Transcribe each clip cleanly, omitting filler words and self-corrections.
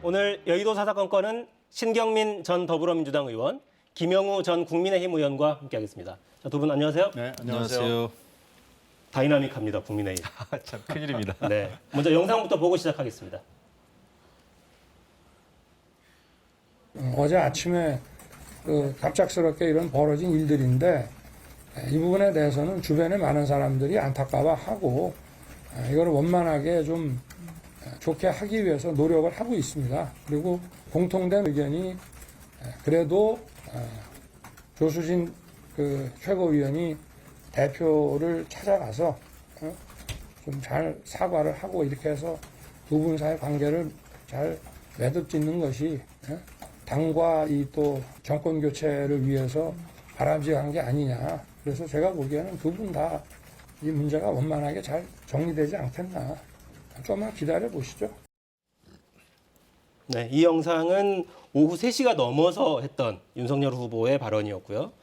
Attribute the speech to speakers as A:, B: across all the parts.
A: 오늘 여의도 사사건건은 신경민 전 더불어민주당 의원, 김영우 전 국민의힘 의원과 함께하겠습니다. 두 분 안녕하세요.
B: 네, 안녕하세요.
A: 다이나믹합니다, 국민의힘.
B: 참 큰일입니다.
A: 네, 먼저 영상부터 보고 시작하겠습니다.
C: 어제 아침에 갑작스럽게 이런 벌어진 일들인데 이 부분에 대해서는 주변에 많은 사람들이 안타까워하고 이걸 원만하게 좀 좋게 하기 위해서 노력을 하고 있습니다. 그리고 공통된 의견이 그래도 조수진 최고위원이 대표를 찾아가서 좀 잘 사과를 하고 이렇게 해서 두 분 사이 관계를 잘 매듭짓는 것이 당과 이 또 정권 교체를 위해서 바람직한 게 아니냐. 그래서 제가 보기에는 두 분 다 이 문제가 원만하게 잘 정리되지 않겠나. 좀만 기다려 보시죠.
A: 네, 이 영상은 오후 3시가 넘어서 했던 윤석열 후보의 발언이었고요.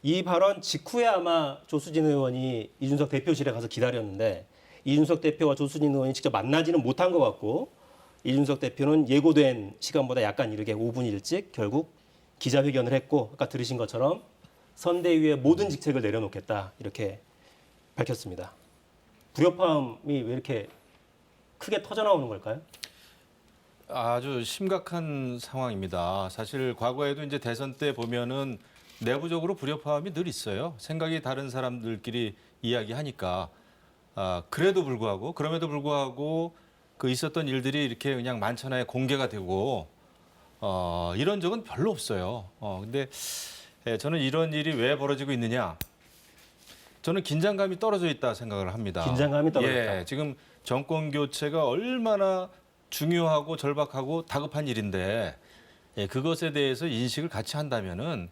A: 이 발언 직후에 아마 조수진 의원이 이준석 대표실에 가서 기다렸는데 이준석 대표와 조수진 의원이 직접 만나지는 못한 것 같고 이준석 대표는 예고된 시간보다 약간 이르게 5분 일찍 결국 기자회견을 했고 아까 들으신 것처럼 선대위의 모든 직책을 내려놓겠다 이렇게 밝혔습니다. 불협화음이 왜 이렇게 크게 터져나오는 걸까요?
B: 아주 심각한 상황입니다. 사실 과거에도 이제 대선 때 보면은 내부적으로 불협화음이 늘 있어요. 생각이 다른 사람들끼리 이야기하니까. 그럼에도 불구하고 그 있었던 일들이 이렇게 그냥 만천하에 공개가 되고 이런 적은 별로 없어요. 근데 저는 이런 일이 왜 벌어지고 있느냐? 저는 긴장감이 떨어져 있다 생각을 합니다.
A: 긴장감이 떨어졌다.
B: 예, 지금 정권 교체가 얼마나 중요하고 절박하고 다급한 일인데 그것에 대해서 인식을 같이 한다면은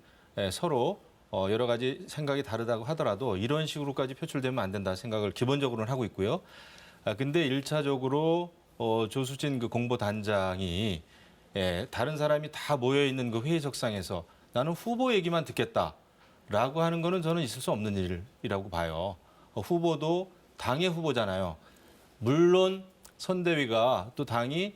B: 서로 여러 가지 생각이 다르다고 하더라도 이런 식으로까지 표출되면 안 된다 생각을 기본적으로는 하고 있고요. 근데 1차적으로 조수진 그 공보단장이 다른 사람이 다 모여 있는 그 회의석상에서 나는 후보 얘기만 듣겠다라고 하는 거는 저는 있을 수 없는 일이라고 봐요. 후보도 당의 후보잖아요. 물론 선대위가 또 당이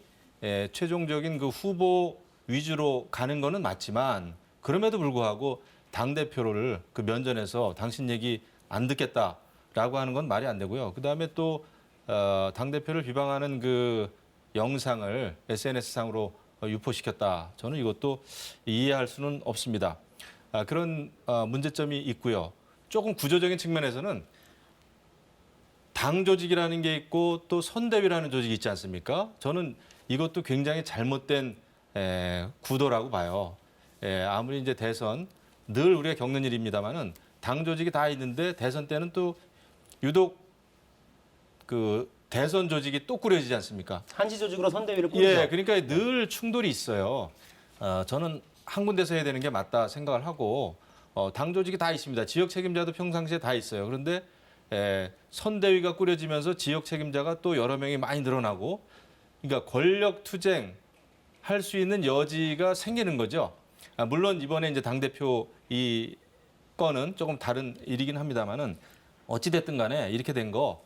B: 최종적인 그 후보 위주로 가는 거는 맞지만 그럼에도 불구하고 당대표를 그 면전에서 당신 얘기 안 듣겠다라고 하는 건 말이 안 되고요. 그다음에 또 당대표를 비방하는 그 영상을 SNS상으로 유포시켰다. 저는 이것도 이해할 수는 없습니다. 그런 문제점이 있고요. 조금 구조적인 측면에서는 당 조직이라는 게 있고 또 선대위라는 조직이 있지 않습니까? 저는 이것도 굉장히 잘못된 구도라고 봐요. 아무리 이제 대선 늘 우리가 겪는 일입니다만은 당 조직이 다 있는데 대선 때는 또 유독 그 대선 조직이 또 꾸려지지 않습니까?
A: 한시 조직으로 선대위를 꾸리죠.
B: 예, 그러니까 늘 충돌이 있어요. 저는 한 군데서 해야 되는 게 맞다 생각을 하고 당 조직이 다 있습니다. 지역 책임자도 평상시에 다 있어요. 그런데 선대위가 꾸려지면서 지역 책임자가 또 여러 명이 많이 늘어나고 그러니까 권력 투쟁 할 수 있는 여지가 생기는 거죠. 물론 이번에 이제 당대표 이 건은 조금 다른 일이긴 합니다만은 어찌 됐든 간에 이렇게 된 거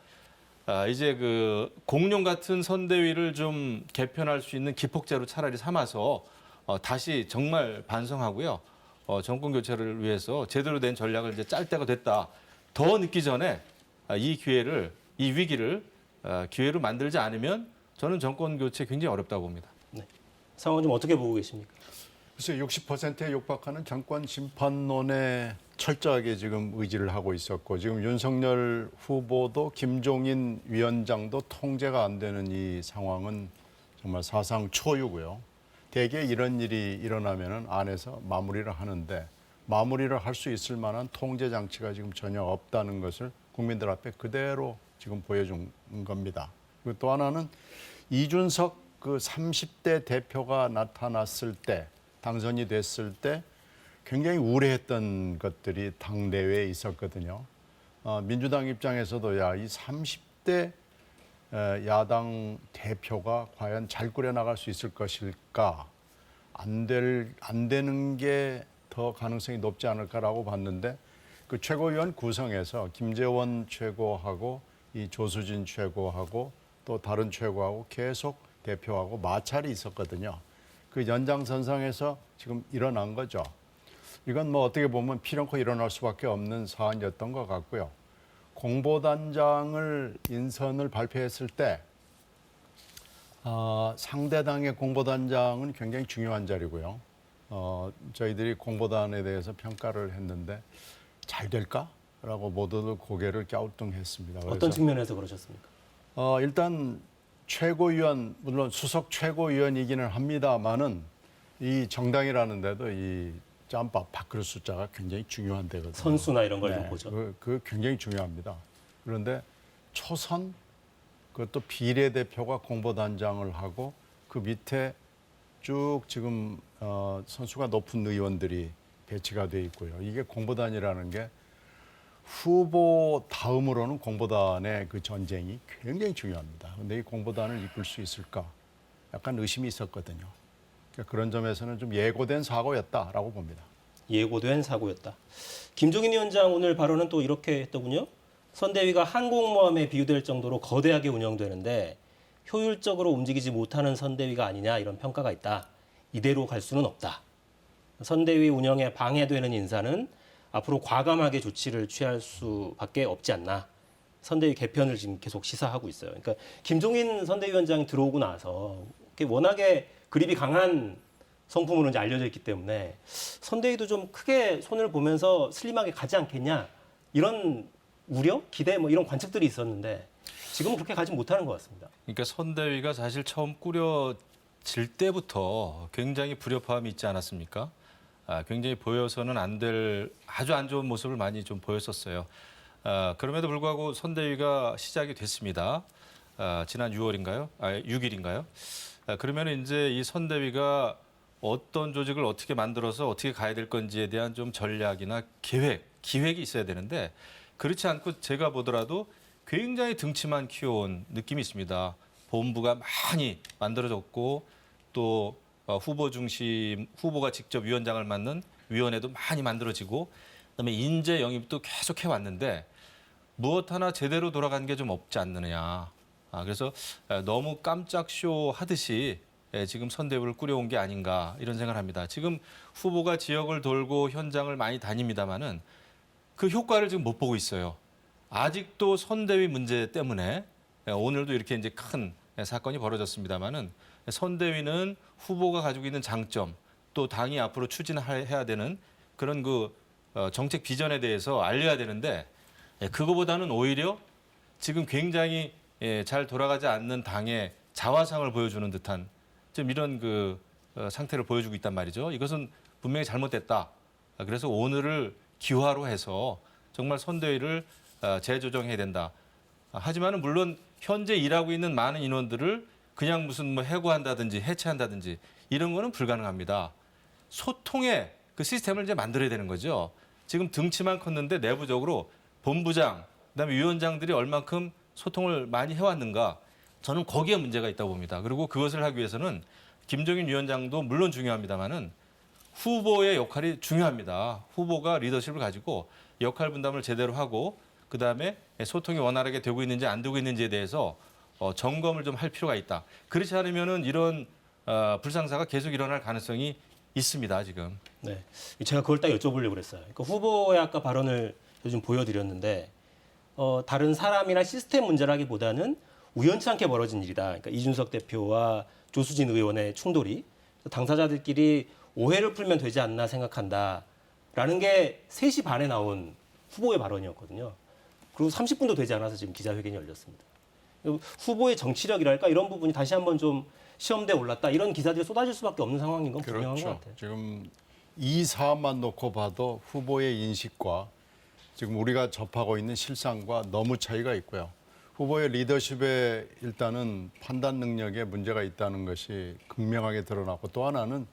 B: 이제 그 공룡 같은 선대위를 좀 개편할 수 있는 기폭제로 차라리 삼아서 다시 정말 반성하고요. 정권 교체를 위해서 제대로 된 전략을 이제 짤 때가 됐다. 더 늦기 전에 이 위기를 기회로 만들지 않으면 저는 정권 교체 굉장히 어렵다고 봅니다.
A: 네. 상황 좀 어떻게 보고 계십니까?
D: 글쎄 60%에 육박하는 정권 심판론에 철저하게 지금 의지를 하고 있었고 지금 윤석열 후보도 김종인 위원장도 통제가 안 되는 이 상황은 정말 사상 초유고요. 대개 이런 일이 일어나면은 안에서 마무리를 하는데 마무리를 할 수 있을 만한 통제 장치가 지금 전혀 없다는 것을 국민들 앞에 그대로 지금 보여준 겁니다. 그리고 또 하나는 이준석 그 30대 대표가 나타났을 때 당선이 됐을 때 굉장히 우려했던 것들이 당내외에 있었거든요. 민주당 입장에서도 이 30대 야당 대표가 과연 잘 꾸려나갈 수 있을 것일까? 안 되는 게 더 가능성이 높지 않을까라고 봤는데 그 최고위원 구성에서 김재원 최고하고 이 조수진 최고하고 또 다른 최고하고 계속 대표하고 마찰이 있었거든요. 그 연장선상에서 지금 일어난 거죠. 이건 뭐 어떻게 보면 필연코 일어날 수밖에 없는 사안이었던 것 같고요. 공보단장을 인선을 발표했을 때 상대당의 공보단장은 굉장히 중요한 자리고요. 저희들이 공보단에 대해서 평가를 했는데 잘 될까라고 모두들 고개를 갸우뚱했습니다.
A: 어떤 측면에서 그러셨습니까?
D: 일단 최고위원 물론 수석 최고위원이기는 합니다만은 이 정당이라는데도 이 짬밥 밥그릇 숫자가 굉장히 중요한 데거든요.
A: 선수나 이런 걸 좀 보죠.
D: 그 굉장히 중요합니다. 그런데 초선 그것도 비례대표가 공보단장을 하고 그 밑에 쭉 지금 선수가 높은 의원들이 배치가 돼 있고요. 이게 공보단이라는 게 후보 다음으로는 공보단의 그 전쟁이 굉장히 중요합니다. 근데 이 공보단을 이끌 수 있을까? 약간 의심이 있었거든요. 그러니까 그런 점에서는 좀 예고된 사고였다라고 봅니다.
A: 예고된 사고였다. 김종인 위원장 오늘 발언은 또 이렇게 했더군요. 선대위가 항공모함에 비유될 정도로 거대하게 운영되는데 효율적으로 움직이지 못하는 선대위가 아니냐 이런 평가가 있다. 이대로 갈 수는 없다. 선대위 운영에 방해되는 인사는 앞으로 과감하게 조치를 취할 수밖에 없지 않나. 선대위 개편을 지금 계속 시사하고 있어요. 그러니까 김종인 선대위원장이 들어오고 나서 워낙에 그립이 강한 성품으로 이제 알려져 있기 때문에 선대위도 좀 크게 손을 보면서 슬림하게 가지 않겠냐 이런 우려, 기대 뭐 이런 관측들이 있었는데 지금은 그렇게 가지 못하는 것 같습니다.
B: 그러니까 선대위가 사실 처음 꾸려질 때부터 굉장히 불협화음이 있지 않았습니까? 굉장히 보여서는 안 될 아주 안 좋은 모습을 많이 좀 보였었어요. 그럼에도 불구하고 선대위가 시작이 됐습니다. 지난 6월인가요? 6일인가요? 그러면 이제 이 선대위가 어떤 조직을 어떻게 만들어서 어떻게 가야 될 건지에 대한 좀 전략이나 기획이 있어야 되는데 그렇지 않고 제가 보더라도 굉장히 등치만 키워온 느낌이 있습니다. 본부가 많이 만들어졌고 또 후보가 직접 위원장을 맡는 위원회도 많이 만들어지고 그다음에 인재 영입도 계속 해왔는데 무엇 하나 제대로 돌아간 게 좀 없지 않느냐. 그래서 너무 깜짝 쇼 하듯이 지금 선대위를 꾸려온 게 아닌가 이런 생각을 합니다. 지금 후보가 지역을 돌고 현장을 많이 다닙니다마는 그 효과를 지금 못 보고 있어요. 아직도 선대위 문제 때문에 오늘도 이렇게 이제 큰 사건이 벌어졌습니다마는 선대위는 후보가 가지고 있는 장점 또 당이 앞으로 추진해야 되는 그런 그 정책 비전에 대해서 알려야 되는데 그거보다는 오히려 지금 굉장히 잘 돌아가지 않는 당의 자화상을 보여주는 듯한 좀 이런 그 상태를 보여주고 있단 말이죠. 이것은 분명히 잘못됐다. 그래서 오늘을 기화로 해서 정말 선대위를 재조정해야 된다. 하지만은 물론 현재 일하고 있는 많은 인원들을 그냥 무슨 뭐 해고한다든지 해체한다든지 이런 거는 불가능합니다. 소통의 그 시스템을 이제 만들어야 되는 거죠. 지금 등치만 컸는데 내부적으로 본부장, 그다음에 위원장들이 얼만큼 소통을 많이 해왔는가? 저는 거기에 문제가 있다고 봅니다. 그리고 그것을 하기 위해서는 김종인 위원장도 물론 중요합니다만은 후보의 역할이 중요합니다. 후보가 리더십을 가지고 역할 분담을 제대로 하고 그다음에 소통이 원활하게 되고 있는지 안 되고 있는지에 대해서 점검을 좀 할 필요가 있다. 그렇지 않으면은 이런 불상사가 계속 일어날 가능성이 있습니다. 지금.
A: 네, 제가 그걸 딱 여쭤보려고 그랬어요. 그러니까 후보의 아까 발언을 요즘 보여드렸는데 다른 사람이나 시스템 문제라기보다는 우연치 않게 벌어진 일이다. 그러니까 이준석 대표와 조수진 의원의 충돌이 당사자들끼리 오해를 풀면 되지 않나 생각한다라는 게 3시 반에 나온 후보의 발언이었거든요. 그리고 30분도 되지 않아서 지금 기자회견이 열렸습니다. 후보의 정치력이랄까 이런 부분이 다시 한번 좀 시험대에 올랐다. 이런 기사들이 쏟아질 수밖에 없는 상황인 건 분명한 것 같아요.
D: 지금 이 사안만 놓고 봐도 후보의 인식과 지금 우리가 접하고 있는 실상과 너무 차이가 있고요. 후보의 리더십에 일단은 판단 능력에 문제가 있다는 것이 극명하게 드러났고 또 하나는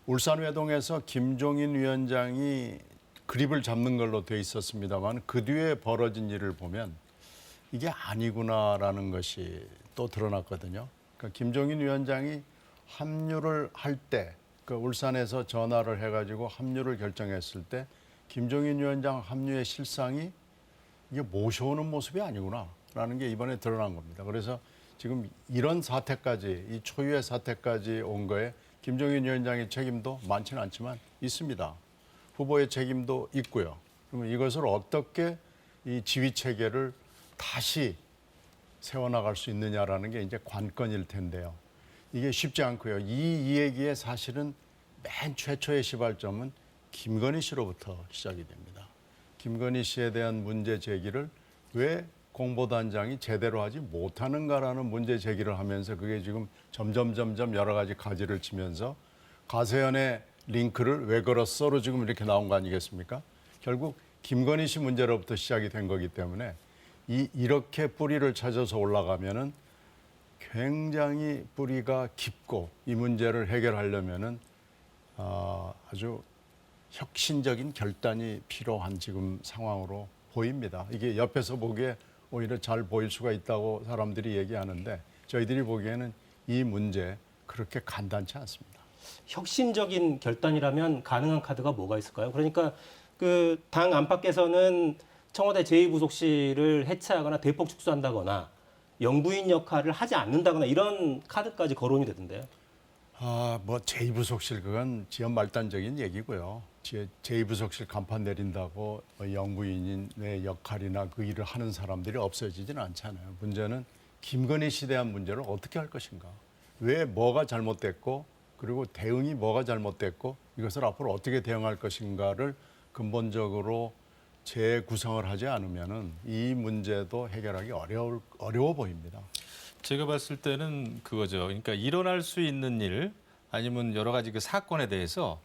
D: 울산회동에서 김종인 위원장이 그립을 잡는 걸로 돼 있었습니다만 그 뒤에 벌어진 일을 보면 이게 아니구나라는 것이 또 드러났거든요. 그러니까 김종인 위원장이 합류를 할 때 그 울산에서 전화를 해가지고 합류를 결정했을 때 김종인 위원장 합류의 실상이 이게 모셔오는 모습이 아니구나라는 게 이번에 드러난 겁니다. 그래서 지금 이런 사태까지 이 초유의 사태까지 온 거에 김종인 위원장의 책임도 많지는 않지만 있습니다. 후보의 책임도 있고요. 그러면 이것을 어떻게 이 지휘 체계를 다시 세워나갈 수 있느냐라는 게 이제 관건일 텐데요. 이게 쉽지 않고요. 이 얘기의 사실은 맨 최초의 시발점은 김건희 씨로부터 시작이 됩니다. 김건희 씨에 대한 문제 제기를 왜 공보단장이 제대로 하지 못하는가라는 문제 제기를 하면서 그게 지금 점점 여러 가지 가지를 치면서 가세연의 링크를 왜 걸었어로 지금 이렇게 나온 거 아니겠습니까? 결국 김건희 씨 문제로부터 시작이 된 거기 때문에 이렇게 뿌리를 찾아서 올라가면은 굉장히 뿌리가 깊고 이 문제를 해결하려면은 아주 혁신적인 결단이 필요한 지금 상황으로 보입니다. 이게 옆에서 보기에 오히려 잘 보일 수가 있다고 사람들이 얘기하는데 저희들이 보기에는 이 문제 그렇게 간단치 않습니다.
A: 혁신적인 결단이라면 가능한 카드가 뭐가 있을까요? 그러니까 그 당 안팎에서는 청와대 제2부속실을 해체하거나 대폭 축소한다거나 영부인 역할을 하지 않는다거나 이런 카드까지 거론이 되던데요.
D: 뭐 제2부속실 그건 지연말단적인 얘기고요. 제2부속실 간판 내린다고 영부인의 역할이나 그 일을 하는 사람들이 없어지지는 않잖아요. 문제는 김건희 씨에 대한 문제를 어떻게 할 것인가. 왜 뭐가 잘못됐고 그리고 대응이 뭐가 잘못됐고 이것을 앞으로 어떻게 대응할 것인가를 근본적으로 재구성을 하지 않으면은 이 문제도 해결하기 어려워 보입니다.
B: 제가 봤을 때는 그거죠. 그러니까 일어날 수 있는 일 아니면 여러 가지 그 사건에 대해서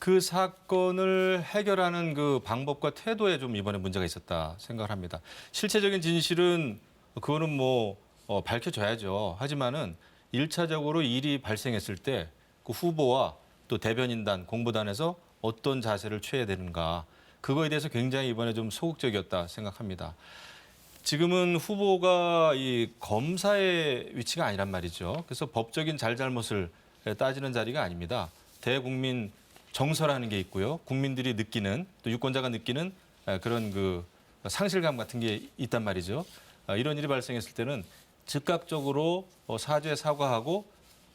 B: 그 사건을 해결하는 그 방법과 태도에 좀 이번에 문제가 있었다 생각을 합니다. 실체적인 진실은 그거는 뭐 밝혀져야죠. 하지만은 1차적으로 일이 발생했을 때 그 후보와 또 대변인단, 공보단에서 어떤 자세를 취해야 되는가. 그거에 대해서 굉장히 이번에 좀 소극적이었다 생각합니다. 지금은 후보가 이 검사의 위치가 아니란 말이죠. 그래서 법적인 잘잘못을 따지는 자리가 아닙니다. 대국민 정서라는 게 있고요. 국민들이 느끼는 또 유권자가 느끼는 그런 그 상실감 같은 게 있단 말이죠. 이런 일이 발생했을 때는 즉각적으로 사죄 사과하고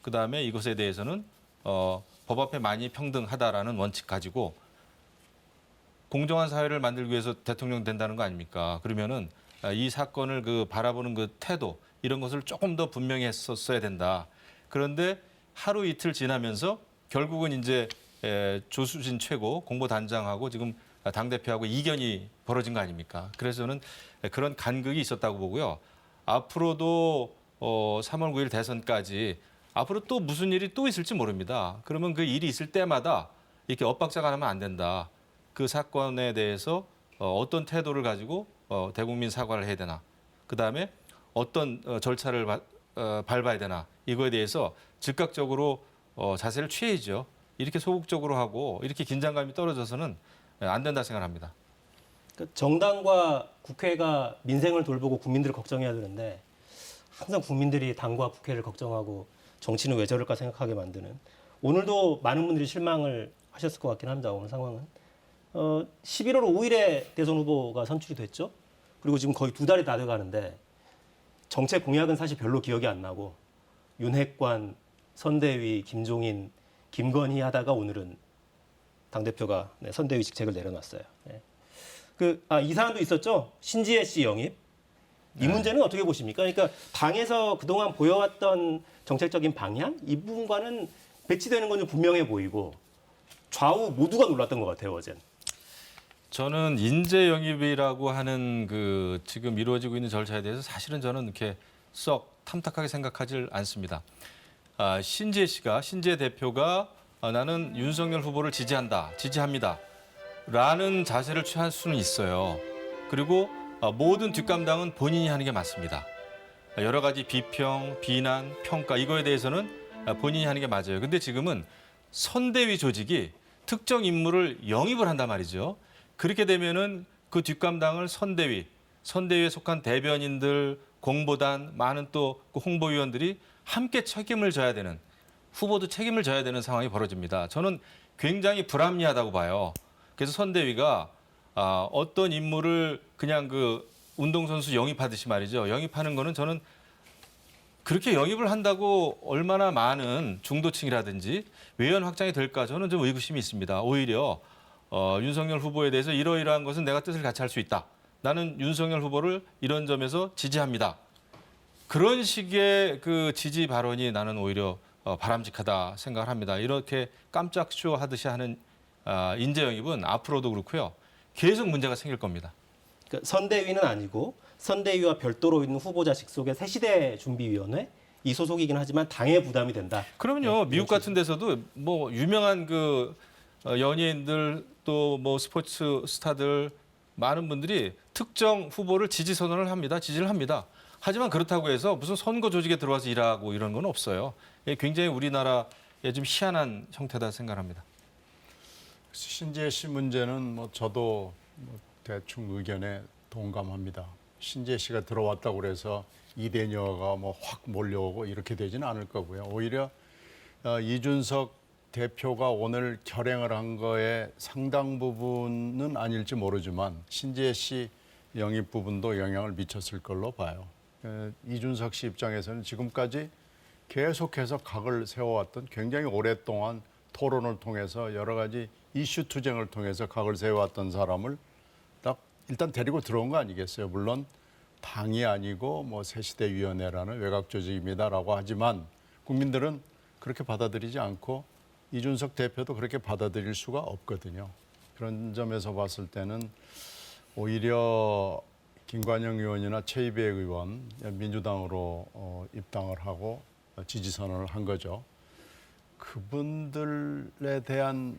B: 그다음에 이것에 대해서는 법 앞에 만이 평등하다라는 원칙 가지고 공정한 사회를 만들기 위해서 대통령 된다는 거 아닙니까? 그러면은 이 사건을 그 바라보는 그 태도 이런 것을 조금 더 분명히 했었어야 된다. 그런데 하루 이틀 지나면서 결국은 이제 조수진 최고 공보단장하고 지금 당대표하고 이견이 벌어진 거 아닙니까? 그래서 저는 그런 간극이 있었다고 보고요. 앞으로도 3월 9일 대선까지 앞으로 또 무슨 일이 또 있을지 모릅니다. 그러면 그 일이 있을 때마다 이렇게 엇박자가 나면 안 된다. 그 사건에 대해서 어떤 태도를 가지고 대국민 사과를 해야 되나. 그다음에 어떤 절차를 밟아야 되나. 이거에 대해서 즉각적으로 자세를 취해야죠. 이렇게 소극적으로 하고 이렇게 긴장감이 떨어져서는 안 된다 생각합니다.
A: 그러니까 정당과 국회가 민생을 돌보고 국민들을 걱정해야 되는데 항상 국민들이 당과 국회를 걱정하고 정치는 왜 저럴까 생각하게 만드는 오늘도 많은 분들이 실망을 하셨을 것 같긴 합니다. 오늘 상황은. 11월 5일에 대선 후보가 선출이 됐죠. 그리고 지금 거의 2달이 다 돼가는데 정책 공약은 사실 별로 기억이 안 나고 윤핵관, 선대위, 김종인, 김건희 하다가 오늘은 당대표가 선대위 직책을 내려놨어요. 네. 이 사안도 있었죠. 신지혜 씨 영입. 이 문제는 어떻게 보십니까? 그러니까 당에서 그동안 보여왔던 정책적인 방향 이 부분과는 배치되는 건 좀 분명해 보이고 좌우 모두가 놀랐던 것 같아요 어젠.
B: 저는 인재 영입이라고 하는 그 지금 이루어지고 있는 절차에 대해서 사실은 저는 이렇게 썩 탐탁하게 생각하지 않습니다. 신지혜 대표가 나는 윤석열 후보를 지지합니다. 라는 자세를 취할 수는 있어요. 그리고 모든 뒷감당은 본인이 하는 게 맞습니다. 여러 가지 비평, 비난, 평가 이거에 대해서는 본인이 하는 게 맞아요. 근데 지금은 선대위 조직이 특정 인물을 영입을 한단 말이죠. 그렇게 되면은 그 뒷감당을 선대위에 속한 대변인들, 공보단, 많은 또 홍보위원들이 함께 책임을 져야 되는 후보도 책임을 져야 되는 상황이 벌어집니다. 저는 굉장히 불합리하다고 봐요. 그래서 선대위가 어떤 인물을 그냥 그 운동선수 영입하듯이 말이죠. 영입하는 거는 저는 그렇게 영입을 한다고 얼마나 많은 중도층이라든지 외연 확장이 될까 저는 좀 의구심이 있습니다. 오히려 윤석열 후보에 대해서 이러이러한 것은 내가 뜻을 같이 할 수 있다. 나는 윤석열 후보를 이런 점에서 지지합니다. 그런 식의 그 지지 발언이 나는 오히려 바람직하다 생각을 합니다. 이렇게 깜짝 쇼 하듯이 하는 인재 영입은 앞으로도 그렇고요. 계속 문제가 생길 겁니다.
A: 그러니까 선대위는 아니고 선대위와 별도로 있는 후보자 직속의 새시대 준비위원회 이 소속이긴 하지만 당의 부담이 된다.
B: 그럼요.
A: 네,
B: 미국 같은 데서도 뭐 유명한 그 연예인들 또 뭐 스포츠 스타들 많은 분들이 특정 후보를 지지 선언을 합니다. 지지를 합니다. 하지만 그렇다고 해서 무슨 선거 조직에 들어와서 일하고 이런 건 없어요. 이게 굉장히 우리나라의 좀 희한한 형태다 생각합니다.
D: 신재 씨 문제는 뭐 저도 뭐 대충 의견에 동감합니다. 신재 씨가 들어왔다고 그래서 이대녀가 뭐 확 몰려오고 이렇게 되지는 않을 거고요. 오히려 이준석 대표가 오늘 결행을 한 거에 상당 부분은 아닐지 모르지만 신재 씨 영입 부분도 영향을 미쳤을 걸로 봐요. 이준석 씨 입장에서는 지금까지 계속해서 각을 세워왔던 굉장히 오랫동안 토론을 통해서 여러 가지 이슈 투쟁을 통해서 각을 세워왔던 사람을 딱 일단 데리고 들어온 거 아니겠어요. 물론 당이 아니고 뭐 새시대위원회라는 외곽 조직입니다라고 하지만 국민들은 그렇게 받아들이지 않고 이준석 대표도 그렇게 받아들일 수가 없거든요. 그런 점에서 봤을 때는 오히려 김관영 의원이나 최이배 의원 민주당으로 입당을 하고 지지 선언을 한 거죠. 그분들에 대한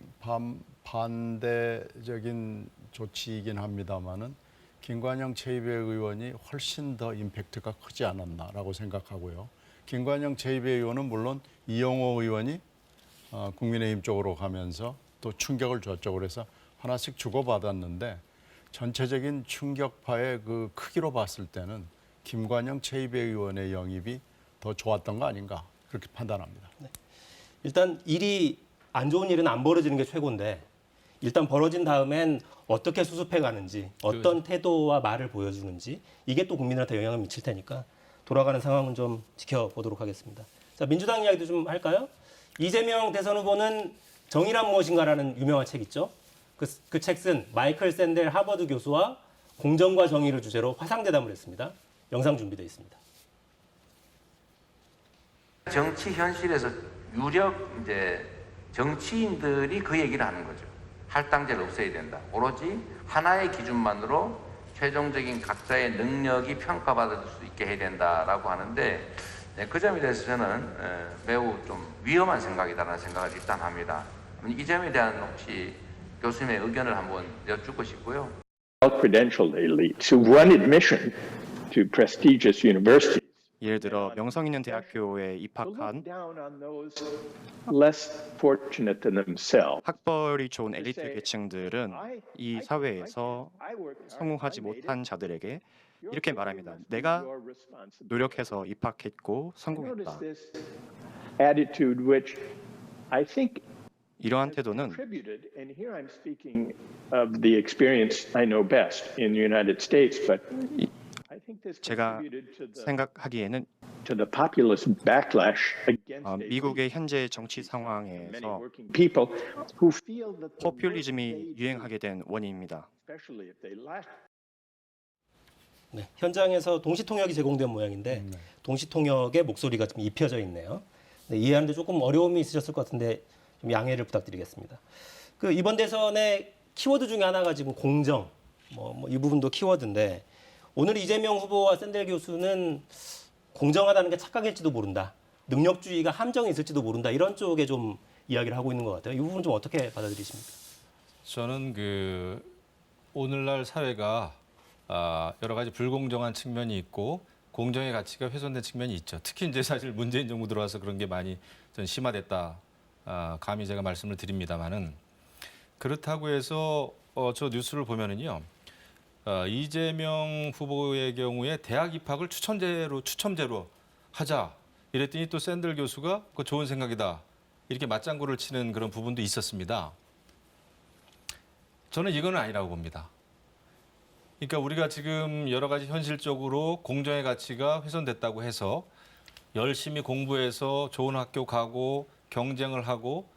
D: 반대적인 조치이긴 합니다만은 김관영 최이배 의원이 훨씬 더 임팩트가 크지 않았나라고 생각하고요. 김관영 최이배 의원은 물론 이영호 의원이 국민의힘 쪽으로 가면서 또 충격을 줬죠. 그래서 하나씩 주고받았는데 전체적인 충격파의 그 크기로 봤을 때는 김관영 최이배 의원의 영입이 더 좋았던 거 아닌가 그렇게 판단합니다.
A: 일단 일이 안 좋은 일은 안 벌어지는 게 최고인데 일단 벌어진 다음엔 어떻게 수습해 가는지 어떤 태도와 말을 보여주는지 이게 또 국민한테 영향을 미칠 테니까 돌아가는 상황은 좀 지켜보도록 하겠습니다. 자, 민주당 이야기도 좀 할까요? 이재명 대선 후보는 정의란 무엇인가라는 유명한 책 있죠. 그 책 쓴 마이클 샌델 하버드 교수와 공정과 정의를 주제로 화상대담을 했습니다. 영상 준비되어 있습니다.
E: 정치 현실에서 유력 이제 정치인들이 그 얘기를 하는 거죠. 할당제를 없애야 된다. 오로지 하나의 기준만으로 최종적인 각자의 능력이 평가받을 수 있게 해야 된다라고 하는데 그 점에 대해서 저는 매우 좀 위험한 생각이다라는 생각을 일단 합니다. 이 점에 대한 혹시 교수님의 의견을 한번 여쭙고 싶고요.
F: Credentialed elites who won admission to prestigious universities.
G: 예를 들어 명성 있는 대학교에 입학한
F: Less fortunate than themselves.
G: 학벌이 좋은 엘리트 계층들은 이 사회에서 성공하지 못한 자들에게 이렇게 말합니다. 내가 노력해서 입학했고 성공했다.
F: Attitude which I think
G: 이러한 태도는
F: attributed, and here I'm speaking of the experience I know best in the United States, but I think this
G: 제가
F: contributed
G: 생각하기에는
F: to the populist backlash against
G: 미국의 현재 정치
F: many
G: 상황에서
F: working people who feel that the
G: 포퓰리즘이 유행하게 된 원인입니다.
F: especially if they lack
A: 네, 현장에서 동시통역이 제공된 모양인데 동시통역의 목소리가 좀 입혀져 있네요. 네, 이해하는데 조금 어려움이 있으셨을 것 같은데 좀 양해를 부탁드리겠습니다. 그 이번 대선의 키워드 중에 하나가 지금 공정, 이 부분도 키워드인데 오늘 이재명 후보와 샌델 교수는 공정하다는 게 착각일지도 모른다. 능력주의가 함정이 있을지도 모른다. 이런 쪽에 좀 이야기를 하고 있는 것 같아요. 이 부분 좀 어떻게 받아들이십니까?
B: 저는 그 오늘날 사회가 여러 가지 불공정한 측면이 있고 공정의 가치가 훼손된 측면이 있죠. 특히 이제 사실 문재인 정부 들어와서 그런 게 많이 좀 심화됐다. 감히 제가 말씀을 드립니다만은 그렇다고 해서 저 뉴스를 보면은요. 이재명 후보의 경우에 대학 입학을 추첨제로 하자 이랬더니 또 샌들 교수가 그 좋은 생각이다 이렇게 맞장구를 치는 그런 부분도 있었습니다. 저는 이거는 아니라고 봅니다. 그러니까 우리가 지금 여러 가지 현실적으로 공정의 가치가 훼손됐다고 해서 열심히 공부해서 좋은 학교 가고 경쟁을 하고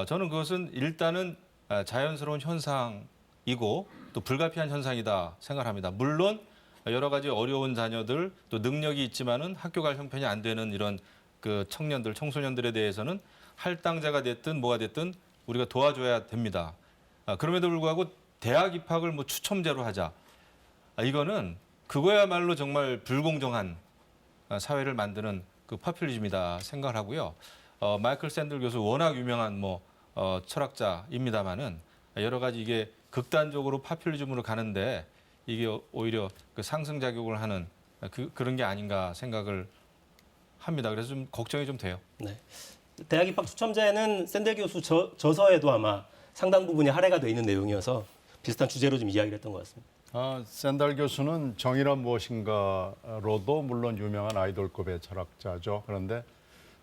B: 저는 그것은 일단은 자연스러운 현상이고 또 불가피한 현상이다 생각합니다. 물론 여러 가지 어려운 자녀들 또 능력이 있지만은 학교 갈 형편이 안 되는 이런 그 청년들, 청소년들에 대해서는 할당자가 됐든 뭐가 됐든 우리가 도와줘야 됩니다. 그럼에도 불구하고 대학 입학을 뭐 추첨제로 하자. 이거는 그거야말로 정말 불공정한 사회를 만드는 그 파퓰리즘이다 생각을 하고요. 마이클 샌들 교수 워낙 유명한 철학자입니다만은 여러 가지 이게 극단적으로 파퓰리즘으로 가는데 이게 오히려 그 상승작용을 하는 그런 게 아닌가 생각을 합니다. 그래서 좀 걱정이 좀 돼요.
A: 네. 대학 입학 추첨제는 샌델 교수 저서에도 아마 상당 부분이 할애가 돼 있는 내용이어서 비슷한 주제로 좀 이야기를 했던 것 같습니다.
D: 샌달 교수는 정의란 무엇인가로도 물론 유명한 아이돌급의 철학자죠. 그런데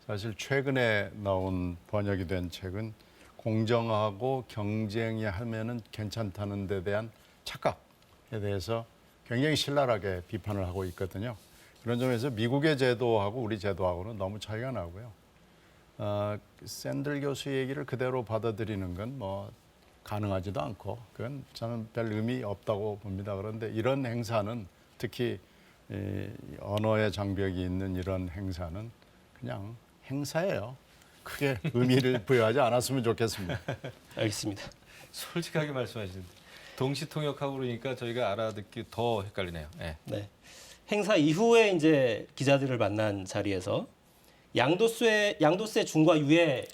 D: 사실 최근에 나온 번역이 된 책은 공정하고 경쟁이 하면은 괜찮다는 데 대한 착각에 대해서 굉장히 신랄하게 비판을 하고 있거든요. 그런 점에서 미국의 제도하고 우리 제도하고는 너무 차이가 나고요. 샌들 교수 얘기를 그대로 받아들이는 건 뭐 가능하지도 않고 그건 저는 별 의미 없다고 봅니다. 그런데 이런 행사는 특히 언어의 장벽이 있는 이런 행사는 그냥 행사예요. 크게 의미를 부여하지 않았으면 좋겠습니다.
A: 알겠습니다.
B: 솔직하게 말씀하시는데 동시통역하고 그러니까 저희가 알아듣기 더 헷갈리네요. 네.
A: 네. 행사 이후에 이제 기자들을 만난 자리에서 양도세 중과 유예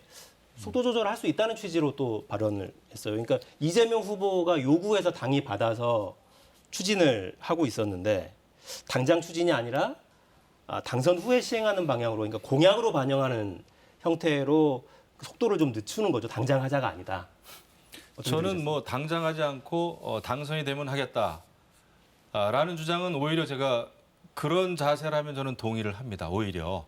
A: 속도 조절할 수 있다는 취지로 또 발언을 했어요. 그러니까 이재명 후보가 요구해서 당이 받아서 추진을 하고 있었는데 당장 추진이 아니라 당선 후에 시행하는 방향으로 그러니까 공약으로 반영하는 형태로 속도를 좀 늦추는 거죠. 당장 하자가 아니다.
B: 저는 뭐 당장 하지 않고 당선이 되면 하겠다라는 주장은 오히려 제가 그런 자세라면 저는 동의를 합니다. 오히려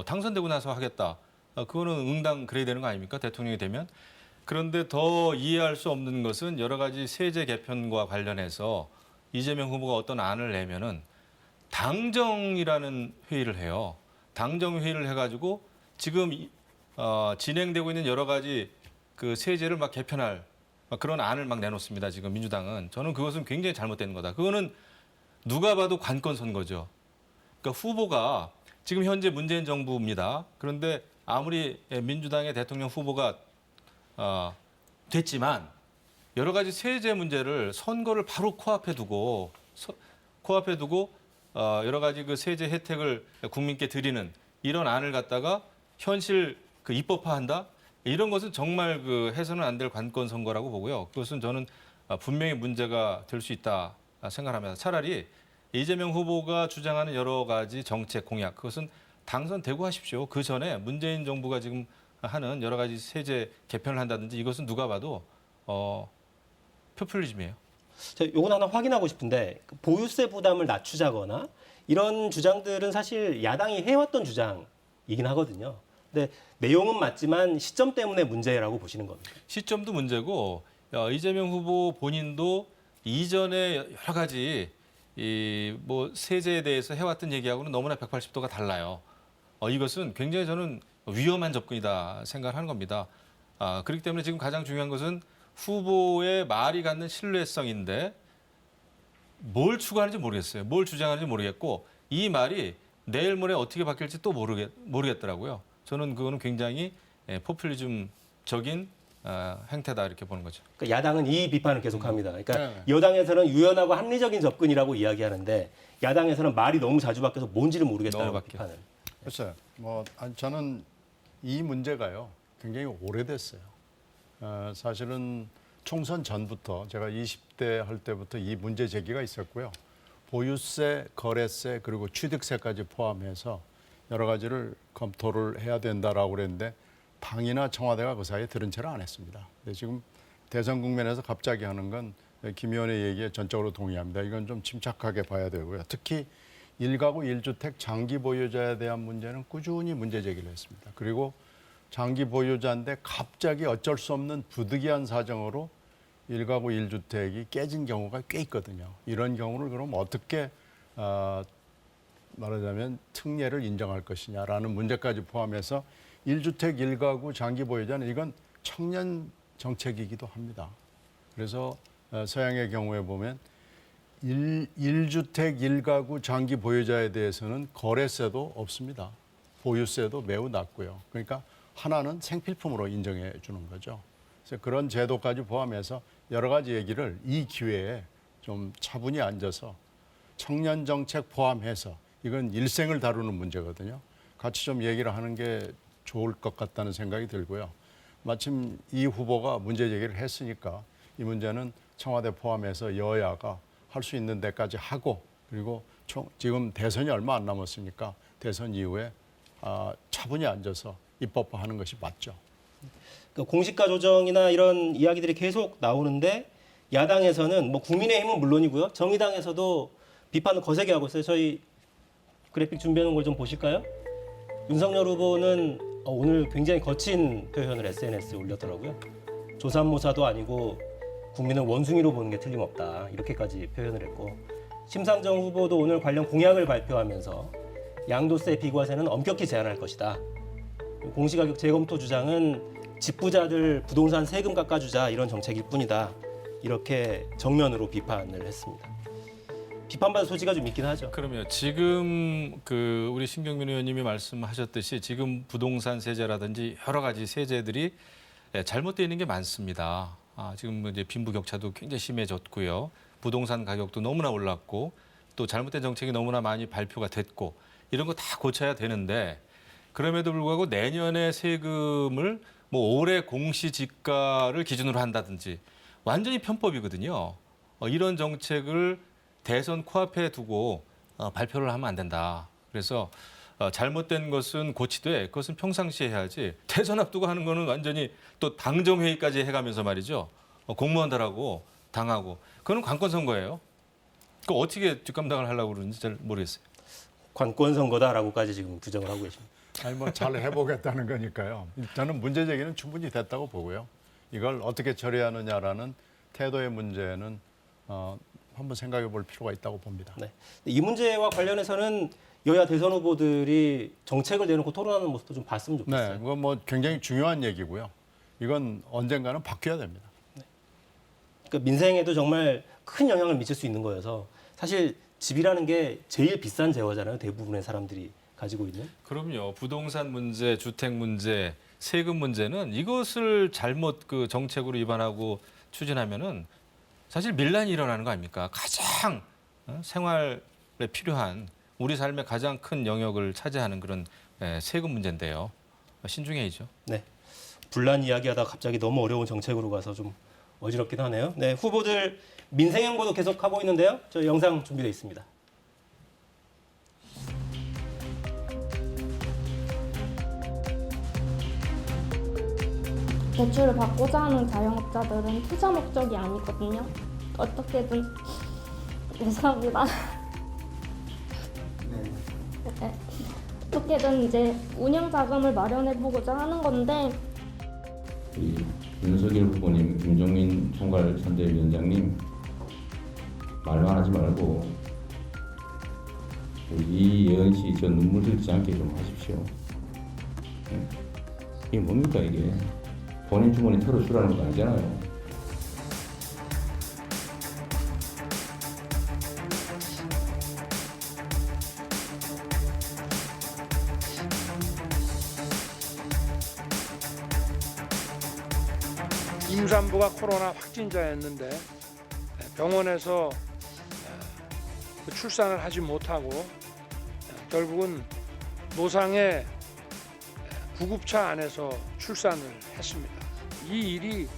B: 당선되고 나서 하겠다. 그거는 응당 그래야 되는 거 아닙니까? 대통령이 되면. 그런데 더 이해할 수 없는 것은 여러 가지 세제 개편과 관련해서 이재명 후보가 어떤 안을 내면은 당정이라는 회의를 해요. 당정 회의를 해가지고 지금 진행되고 있는 여러 가지 그 세제를 막 개편할 그런 안을 막 내놓습니다. 지금 민주당은. 저는 그것은 굉장히 잘못된 거다. 그거는 누가 봐도 관건 선거죠. 그러니까 후보가 지금 현재 문재인 정부입니다. 그런데 아무리 민주당의 대통령 후보가 됐지만 여러 가지 세제 문제를 선거를 바로 코앞에 두고 여러 가지 그 세제 혜택을 국민께 드리는 이런 안을 갖다가 현실 그 입법화한다. 이런 것은 정말 그 해서는 안 될 관건 선거라고 보고요. 그것은 저는 분명히 문제가 될 수 있다 생각합니다. 차라리 이재명 후보가 주장하는 여러 가지 정책 공약 그것은 당선되고 하십시오. 그 전에 문재인 정부가 지금 하는 여러 가지 세제 개편을 한다든지 이것은 누가 봐도 포퓰리즘이에요.
A: 제가 요건 하나 확인하고 싶은데 보유세 부담을 낮추자거나 이런 주장들은 사실 야당이 해왔던 주장이긴 하거든요. 근데 내용은 맞지만 시점 때문에 문제라고 보시는 겁니다.
B: 시점도 문제고 이재명 후보 본인도 이전에 여러 가지 뭐 세제에 대해서 해왔던 얘기하고는 너무나 180도가 달라요. 이것은 굉장히 저는 위험한 접근이다 생각하는 겁니다. 그렇기 때문에 지금 가장 중요한 것은 후보의 말이 갖는 신뢰성인데 뭘 추구하는지 모르겠어요. 뭘 주장하는지 모르겠고 이 말이 내일 모레 어떻게 바뀔지 또 모르겠더라고요. 저는 그거는 굉장히 포퓰리즘적인 행태다 이렇게 보는 거죠.
A: 그러니까 야당은 이 비판을 계속합니다. 그러니까
C: 네.
A: 여당에서는 유연하고 합리적인 접근이라고 이야기하는데 야당에서는 말이 너무 자주 바뀌어서 뭔지를 모르겠다는
B: 너무 바뀌어.
A: 비판을.
D: 글쎄요. 저는 이 문제가요. 굉장히 오래됐어요. 사실은 총선 전부터 제가 20대 할 때부터 이 문제 제기가 있었고요. 보유세, 거래세 그리고 취득세까지 포함해서 여러 가지를 검토를 해야 된다라고 그랬는데 당이나 청와대가 그 사이에 들은 채를 안 했습니다. 근데 지금 대선 국면에서 갑자기 하는 건 김 의원의 얘기에 전적으로 동의합니다. 이건 좀 침착하게 봐야 되고요. 특히 1가구 1주택 장기 보유자에 대한 문제는 꾸준히 문제 제기를 했습니다. 그리고 장기 보유자인데 갑자기 어쩔 수 없는 부득이한 사정으로 1가구 1주택이 깨진 경우가 꽤 있거든요. 이런 경우를 그럼 어떻게 말하자면 특례를 인정할 것이냐라는 문제까지 포함해서 1주택 1가구 장기 보유자는 이건 청년 정책이기도 합니다. 그래서 서양의 경우에 보면 1주택 1가구 장기 보유자에 대해서는 거래세도 없습니다. 보유세도 매우 낮고요. 그러니까 하나는 생필품으로 인정해 주는 거죠. 그래서 그런 제도까지 포함해서 여러 가지 얘기를 이 기회에 좀 차분히 앉아서 청년 정책 포함해서 이건 일생을 다루는 문제거든요. 같이 좀 얘기를 하는 게 좋을 것 같다는 생각이 들고요. 마침 이 후보가 문제 제기를 했으니까 이 문제는 청와대 포함해서 여야가 할 수 있는 데까지 하고 그리고 지금 대선이 얼마 안 남았으니까 대선 이후에 차분히 앉아서 입법화하는 것이 맞죠.
A: 그러니까 공시가 조정이나 이런 이야기들이 계속 나오는데 야당에서는 뭐 국민의힘은 물론이고요. 정의당에서도 비판을 거세게 하고 있어요. 저희 그래픽 준비해 놓은 걸 좀 보실까요? 윤석열 후보는 오늘 굉장히 거친 표현을 SNS에 올렸더라고요. 조삼모사도 아니고 국민은 원숭이로 보는 게 틀림없다. 이렇게까지 표현을 했고 심상정 후보도 오늘 관련 공약을 발표하면서 양도세 비과세는 엄격히 제한할 것이다. 공시가격 재검토 주장은 집부자들 부동산 세금 깎아주자 이런 정책일 뿐이다. 이렇게 정면으로 비판을 했습니다. 비판받을 소지가 좀 있긴 하죠.
B: 그러면 지금 우리 신경민 의원님이 말씀하셨듯이 지금 부동산 세제라든지 여러 가지 세제들이 잘못되어 있는 게 많습니다. 지금 이제 빈부격차도 굉장히 심해졌고요. 부동산 가격도 너무나 올랐고 또 잘못된 정책이 너무나 많이 발표가 됐고 이런 거 다 고쳐야 되는데 그럼에도 불구하고 내년에 세금을 뭐 올해 공시지가를 기준으로 한다든지 완전히 편법이거든요. 이런 정책을 대선 코앞에 두고 발표를 하면 안 된다. 그래서 잘못된 것은 고치되 그것은 평상시에 해야지 대선 앞두고 하는 거는 완전히 또 당정회의까지 해가면서 말이죠. 공무원들하고 당하고 그거는 관권 선거예요. 그 어떻게 뒷감당을 하려고 그러는지 잘 모르겠어요.
A: 관권 선거다라고까지 지금 규정을 하고 계십니다.
D: 아니 뭐 잘 해보겠다는 거니까요. 저는 문제 제기는 충분히 됐다고 보고요. 이걸 어떻게 처리하느냐라는 태도의 문제는 한번 생각해 볼 필요가 있다고 봅니다.
A: 네. 이 문제와 관련해서는 여야 대선 후보들이 정책을 내놓고 토론하는 모습도 좀 봤으면 좋겠어요.
D: 네, 그건 뭐 굉장히 중요한 얘기고요. 이건 언젠가는 바뀌어야 됩니다.
A: 그러니까 민생에도 정말 큰 영향을 미칠 수 있는 거여서 사실 집이라는 게 제일 비싼 재화잖아요. 대부분의 사람들이 가지고 있는.
B: 그럼요. 부동산 문제, 주택 문제, 세금 문제는 이것을 잘못 정책으로 위반하고 추진하면은 사실 밀란이 일어나는 거 아닙니까? 가장 생활에 필요한 우리 삶의 가장 큰 영역을 차지하는 그런 세금 문제인데요. 신중해야죠.
A: 네. 분란 이야기하다가 갑자기 너무 어려운 정책으로 가서 좀 어지럽긴 하네요. 네, 후보들 민생 행보도 계속 하고 있는데요. 저 영상 준비되어 있습니다.
H: 대출을 받고자 하는 자영업자들은 투자 목적이 아니거든요. 어떻게든 죄송합니다. 네. 어떻게든 이제 운영 자금을 마련해 보고자 하는 건데
I: 우리 윤석열 후보님, 김종인 총괄선대위원장님 말만 하지 말고 이예은 씨 저 눈물 들지 않게 좀 하십시오. 이게 뭡니까 이게? 본인 주머니 털어주라는 거 아니잖아요.
C: 임산부가 코로나 확진자였는데 병원에서 출산을 하지 못하고 결국은 노상의 구급차 안에서 출산을 했습니다. 이 일이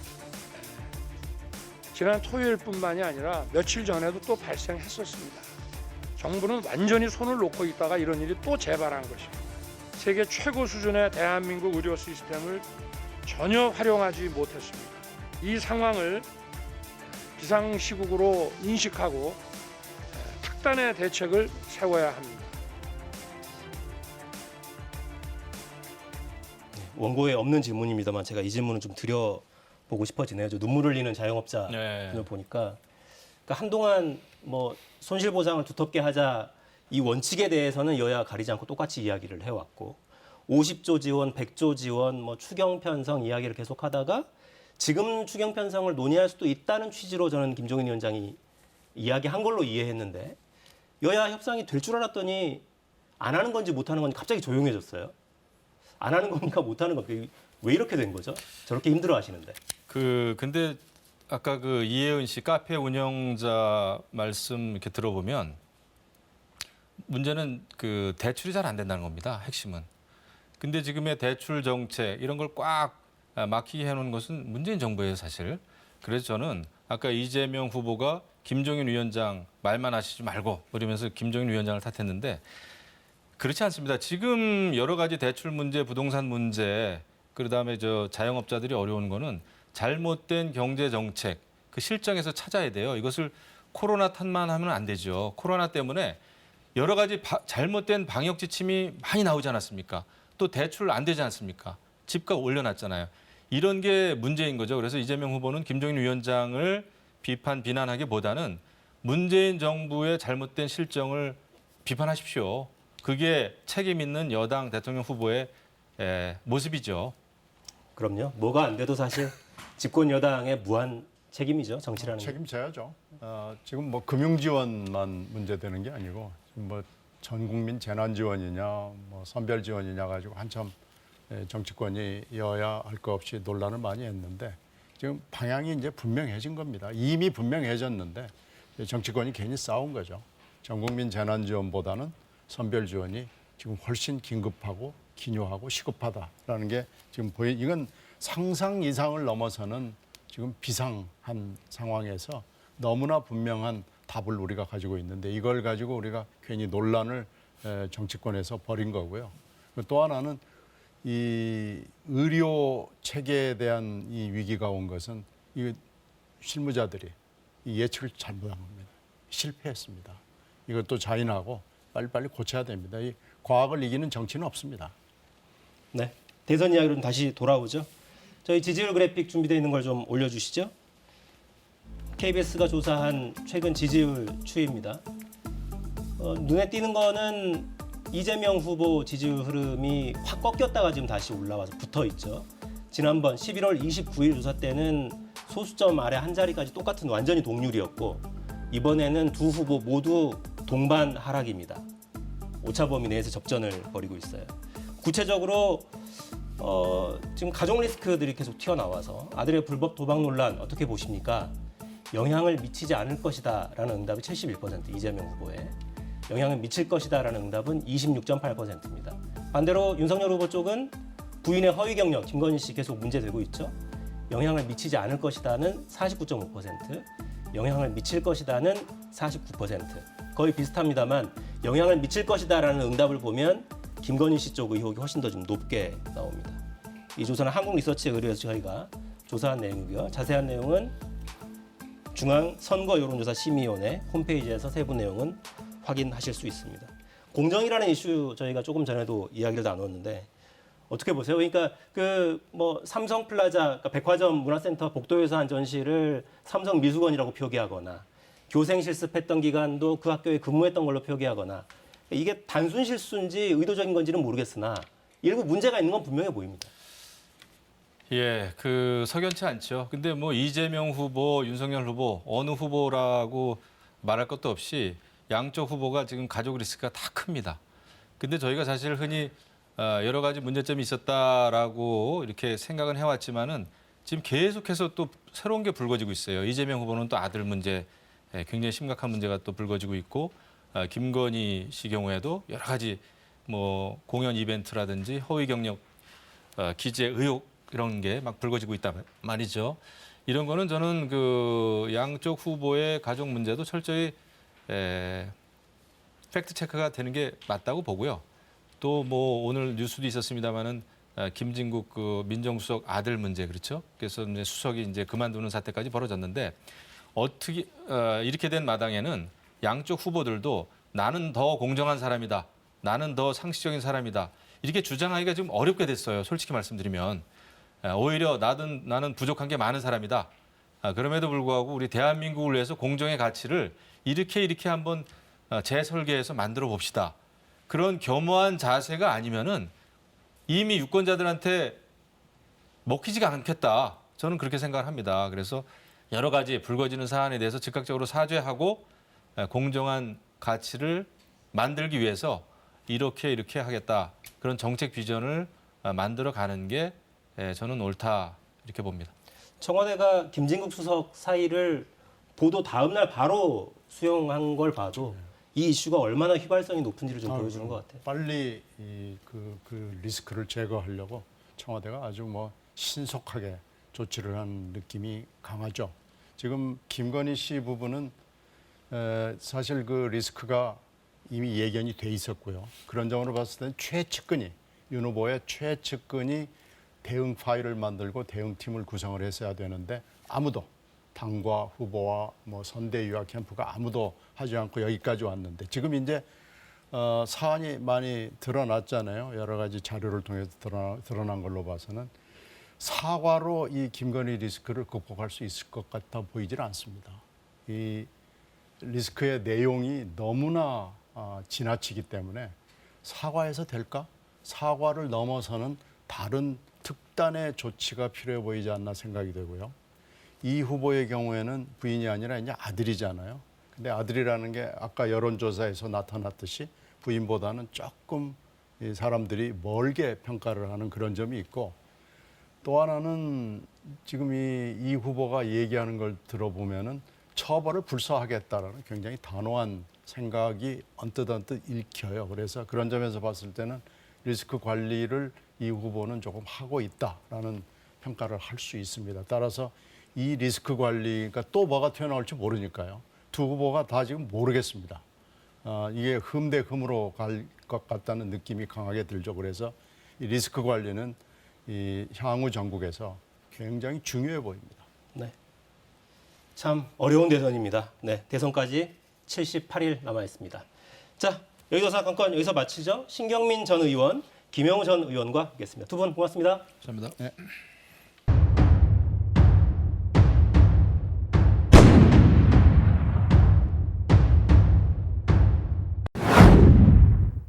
C: 지난 토요일뿐만이 아니라 며칠 전에도 또 발생했었습니다. 정부는 완전히 손을 놓고 있다가 이런 일이 또 재발한 것입니다. 세계 최고 수준의 대한민국 의료 시스템을 전혀 활용하지 못했습니다. 이 상황을 비상시국으로 인식하고 특단의 대책을 세워야 합니다.
A: 원고에 없는 질문입니다만 제가 이 질문은 좀 드려보고 싶어지네요. 저 눈물 흘리는 자영업자 분을 보니까 그러니까 한동안 뭐 손실보상을 두텁게 하자 이 원칙에 대해서는 여야 가리지 않고 똑같이 이야기를 해왔고 50조 지원, 100조 지원, 뭐 추경 편성 이야기를 계속하다가 지금 추경 편성을 논의할 수도 있다는 취지로 저는 김종인 위원장이 이야기한 걸로 이해했는데 여야 협상이 될 줄 알았더니 안 하는 건지 못 하는 건지 갑자기 조용해졌어요. 안 하는 겁니까 못 하는 겁니까? 왜 이렇게 된 거죠? 저렇게 힘들어하시는데.
B: 근데 아까 그 이혜은 씨 카페 운영자 말씀 이렇게 들어보면 문제는 그 대출이 잘 안 된다는 겁니다. 핵심은. 근데 지금의 대출 정책 이런 걸 꽉 막히게 해놓은 것은 문재인 정부예요, 사실. 그래서 저는 아까 이재명 후보가 김종인 위원장 말만 하시지 말고 그러면서 김종인 위원장을 탓했는데 그렇지 않습니다. 지금 여러 가지 대출 문제, 부동산 문제, 그다음에 저 자영업자들이 어려운 거는 잘못된 경제 정책, 그 실정에서 찾아야 돼요. 이것을 코로나 탓만 하면 안 되죠. 코로나 때문에 여러 가지 잘못된 방역 지침이 많이 나오지 않았습니까? 또 대출 안 되지 않습니까? 집값 올려놨잖아요. 이런 게 문제인 거죠. 그래서 이재명 후보는 김종인 위원장을 비난하기보다는 문재인 정부의 잘못된 실정을 비판하십시오. 그게 책임 있는 여당 대통령 후보의 모습이죠.
A: 그럼요. 뭐가 안 돼도 사실 집권 여당의 무한 책임이죠. 정치라는 게.
D: 책임져야죠. 지금 뭐 금융지원만 문제되는 게 아니고 지금 뭐 전 국민 재난지원이냐, 뭐 선별지원이냐 가지고 한참 정치권이 여야 할 거 없이 논란을 많이 했는데 지금 방향이 이제 분명해진 겁니다. 이미 분명해졌는데 정치권이 괜히 싸운 거죠. 전 국민 재난지원보다는 선별지원이 지금 훨씬 긴급하고 기묘하고 시급하다라는 게 지금 이건 상상 이상을 넘어서는 지금 비상한 상황에서 너무나 분명한 답을 우리가 가지고 있는데 이걸 가지고 우리가 괜히 논란을 정치권에서 벌인 거고요. 또 하나는 이 의료 체계에 대한 이 위기가 온 것은 이 실무자들이 이 예측을 잘못한 겁니다. 실패했습니다. 이것도 자인하고 빨리빨리 고쳐야 됩니다. 이 과학을 이기는 정치는 없습니다.
A: 네. 대선 이야기로 좀 다시 돌아오죠. 저희 지지율 그래픽 준비되어 있는 걸 좀 올려주시죠. KBS가 조사한 최근 지지율 추이입니다. 눈에 띄는 거는 이재명 후보 지지율 흐름이 확 꺾였다가 지금 다시 올라와서 붙어 있죠. 지난번 11월 29일 조사 때는 소수점 아래 한 자리까지 똑같은 완전히 동률이었고 이번에는 두 후보 모두 동반 하락입니다. 오차 범위 내에서 접전을 벌이고 있어요. 구체적으로 지금 가족 리스크들이 계속 튀어나와서 아들의 불법 도박 논란 어떻게 보십니까? 영향을 미치지 않을 것이다라는 응답이 71%, 이재명 후보에 영향을 미칠 것이다라는 응답은 26.8%입니다. 반대로 윤석열 후보 쪽은 부인의 허위 경력 김건희 씨 계속 문제되고 있죠. 영향을 미치지 않을 것이다는 49.5%, 영향을 미칠 것이다는 49%. 거의 비슷합니다만 영향을 미칠 것이다라는 응답을 보면 김건희 씨 쪽 의혹이 훨씬 더 좀 높게 나옵니다. 이 조사는 한국리서치에 의뢰해서 저희가 조사한 내용이고요. 자세한 내용은 중앙선거여론조사심의위원회 홈페이지에서 세부 내용은 확인하실 수 있습니다. 공정이라는 이슈 저희가 조금 전에도 이야기를 나눴는데 어떻게 보세요? 그러니까 그 뭐 삼성플라자 그러니까 백화점 문화센터 복도에서 한 전시를 삼성미술관이라고 표기하거나 교생 실습했던 기간도 그 학교에 근무했던 걸로 표기하거나 이게 단순 실수인지 의도적인 건지는 모르겠으나 일부 문제가 있는 건 분명해 보입니다.
B: 예, 그 석연치 않죠. 근데 뭐 이재명 후보, 윤석열 후보 어느 후보라고 말할 것도 없이 양쪽 후보가 지금 가족 리스크가 다 큽니다. 근데 저희가 사실 흔히 여러 가지 문제점이 있었다라고 이렇게 생각은 해왔지만은 지금 계속해서 또 새로운 게 불거지고 있어요. 이재명 후보는 또 아들 문제, 굉장히 심각한 문제가 또 불거지고 있고 김건희 씨 경우에도 여러 가지 뭐 공연 이벤트라든지 허위 경력 기재 의혹 이런 게 막 불거지고 있단 말이죠. 이런 거는 저는 그 양쪽 후보의 가족 문제도 철저히 팩트 체크가 되는 게 맞다고 보고요. 또 뭐 오늘 뉴스도 있었습니다마는 김진국 그 민정수석 아들 문제 그렇죠. 그래서 이제 수석이 이제 그만두는 사태까지 벌어졌는데 어떻게 이렇게 된 마당에는 양쪽 후보들도 나는 더 공정한 사람이다, 나는 더 상식적인 사람이다 이렇게 주장하기가 좀 어렵게 됐어요. 솔직히 말씀드리면 오히려 나는 부족한 게 많은 사람이다. 그럼에도 불구하고 우리 대한민국을 위해서 공정의 가치를 이렇게 한번 재설계해서 만들어 봅시다. 그런 겸허한 자세가 아니면은 이미 유권자들한테 먹히지가 않겠다. 저는 그렇게 생각을 합니다. 그래서 여러 가지 불거지는 사안에 대해서 즉각적으로 사죄하고 공정한 가치를 만들기 위해서 이렇게 하겠다. 그런 정책 비전을 만들어 가는 게 저는 옳다 이렇게 봅니다.
A: 청와대가 김진국 수석 사의를 보도 다음 날 바로 수용한 걸 봐도 이 이슈가 얼마나 휘발성이 높은지를 좀 보여주는 것 같아요.
D: 빨리 그 리스크를 제거하려고 청와대가 아주 뭐 신속하게 조치를 한 느낌이 강하죠. 지금 김건희 씨 부분은 사실 그 리스크가 이미 예견이 돼 있었고요. 그런 점으로 봤을 때는 최측근이 윤 후보의 최측근이 대응 파일을 만들고 대응팀을 구성을 했어야 되는데 아무도 당과 후보와 뭐 선대위와 캠프가 아무도 하지 않고 여기까지 왔는데 지금 이제 사안이 많이 드러났잖아요. 여러 가지 자료를 통해서 드러난 걸로 봐서는 사과로 이 김건희 리스크를 극복할 수 있을 것 같아 보이질 않습니다. 이 리스크의 내용이 너무나 지나치기 때문에 사과해서 될까? 사과를 넘어서는 다른 특단의 조치가 필요해 보이지 않나 생각이 되고요. 이 후보의 경우에는 부인이 아니라 이제 아들이잖아요. 근데 아들이라는 게 아까 여론조사에서 나타났듯이 부인보다는 조금 이 사람들이 멀게 평가를 하는 그런 점이 있고 또 하나는 지금 이 후보가 얘기하는 걸 들어보면은 처벌을 불사하겠다라는 굉장히 단호한 생각이 언뜻 읽혀요. 그래서 그런 점에서 봤을 때는 리스크 관리를 이 후보는 조금 하고 있다라는 평가를 할 수 있습니다. 따라서 이 리스크 관리가 또 뭐가 튀어나올지 모르니까요. 두 후보가 다 지금 모르겠습니다. 이게 흠 대 흠으로 갈 것 같다는 느낌이 강하게 들죠. 그래서 이 리스크 관리는 이 향후 전국에서 굉장히 중요해 보입니다.
A: 네. 참 어려운 대선입니다. 네, 대선까지 78일 남아 있습니다. 자, 여의도 사건권 여기서 마치죠. 신경민 전 의원, 김영우 전 의원과 함께했습니다. 두 분 고맙습니다.
B: 감사합니다.
D: 네.